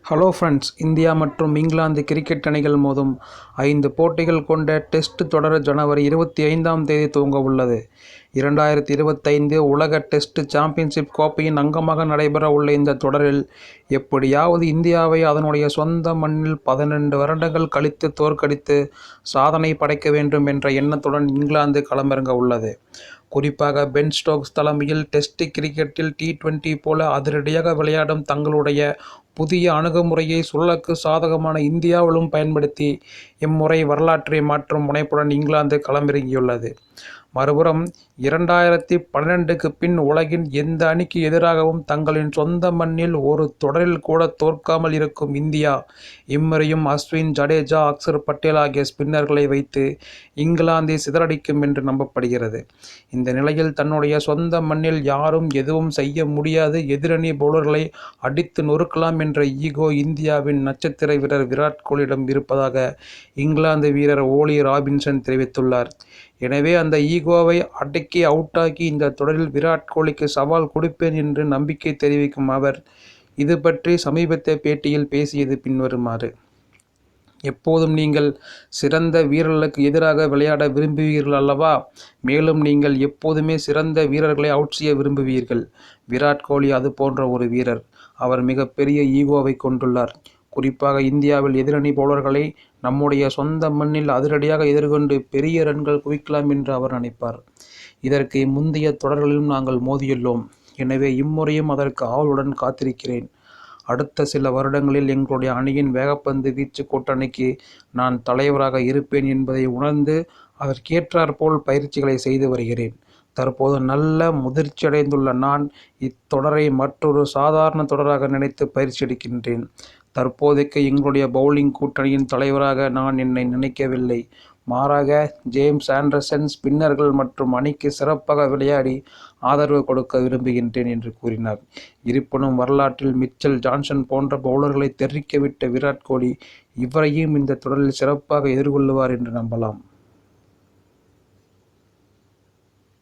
Hello friends, India மற்றும் England cricket அணிகள் மோதும் 5 போட்டிகள் கொண்ட டெஸ்ட் தொடர் ஜனவரி 25ஆம் தேதி துவங்க உள்ளது. 2025 உலக டெஸ்ட் சாம்பியன்ஷிப் கோப்பையின் அங்கமாக நடைபெற உள்ள இந்த தொடரில் எப்படியாவது இந்தியாவை அதனுடைய சொந்த மண்ணில் 12 வருடங்கள் கழித்து தோற்கடித்து சாதனை படைக்க வேண்டும் என்ற எண்ணத்துடன் இங்கிலாந்து களமிறங்க உள்ளது. குறிப்பாக பென் ஸ்டோக்ஸ் தலைமையில் டெஸ்ட் கிரிக்கெட்டில் T20 போல அதிரடியாக விளையாடும் தங்களுடைய புதிய அணுகுமுறையை சுழலுக்கு சாதகமான இந்தியாவிலும் பயன்படுத்தி இம்முறை வரலாற்றை மாற்றும் முனைப்புடன் இங்கிலாந்து களமிறங்கியுள்ளது. மறுபுறம் 2012க்கு பின் உலகின் எந்த அணிக்கு எதிராகவும் தங்களின் சொந்த மண்ணில் ஒரு தொடரில் கூட தோற்காமல் இருக்கும் இந்தியா இம்முறையும் அஸ்வின், ஜடேஜா, அக்சர் பட்டேல் ஆகிய ஸ்பின்னர்களை வைத்து இங்கிலாந்தை சிதறடிக்கும் என்று நம்பப்படுகிறது. இந்த நிலையில் தன்னுடைய சொந்த மண்ணில் யாரும் எதுவும் செய்ய முடியாது, எதிரணி பவுலர்களை அடித்து நொறுக்கலாம் என்ற ஈகோ இந்தியாவின் நட்சத்திர வீரர் விராட் கோலியிடம் இருப்பதாக இங்கிலாந்து வீரர் ஓலி ராபின்சன் தெரிவித்துள்ளார். எனவே அந்த ஈகோவை அடக்கி அவுட்டாக்கி இந்த தொடரில் விராட் கோலிக்கு சவால் கொடுப்பேன் என்று நம்பிக்கை தெரிவிக்கும் அவர் இது பற்றி சமீபத்திய பேட்டியில் பேசியது பின்வருமாறு: எப்போதும் நீங்கள் சிறந்த வீரர்களுக்கு எதிராக விளையாட விரும்புவீர்கள் அல்லவா? மேலும் நீங்கள் எப்போதுமே சிறந்த வீரர்களை அவுட் செய்ய விரும்புவீர்கள். விராட் கோலி அது போன்ற ஒரு வீரர். அவர் மிகப்பெரிய ஈகோவை கொண்டுள்ளார். குறிப்பாக இந்தியாவில் எதிரணி பவுலர்களை நம்முடைய சொந்த மண்ணில் அதிரடியாக எதிர்கொண்டு பெரிய ரன்கள் குவிக்கலாம் என்று அவர் நினைப்பார். இதற்கு முந்தைய தொடர்களிலும் நாங்கள் மோதியுள்ளோம். எனவே இம்முறையும் அதற்கு ஆவலுடன் காத்திருக்கிறேன். அடுத்த சில வருடங்களில் எங்களுடைய அணியின் வேகப்பந்து வீச்சு கூட்டணிக்கு நான் தலைவராக இருப்பேன் என்பதை உணர்ந்து அதற்கேற்றாற்போல் பயிற்சிகளை செய்து வருகிறேன். தற்போது நல்ல முதிர்ச்சியடைந்துள்ள நான் இத்தொடரை மற்றொரு சாதாரண தொடராக நினைத்து பயிற்சி எடுக்கின்றேன். தற்போதைக்கு எங்களுடைய பவுலிங் கூட்டணியின் தலைவராக நான் என்னை நினைக்கவில்லை. மாறாக ஜேம்ஸ் ஆண்டர்சன், ஸ்பின்னர்கள் மற்றும் அணிக்கு சிறப்பாக விளையாடி ஆதரவு கொடுக்க விரும்புகின்றேன் என்று கூறினார். இருப்பினும் வரலாற்றில் மிச்சல் ஜான்சன் போன்ற பவுலர்களை தெறிக்கவிட்ட விராட் கோலி இவரையும் இந்த தொடரில் சிறப்பாக எதிர்கொள்ளுவார் என்று நம்பலாம்.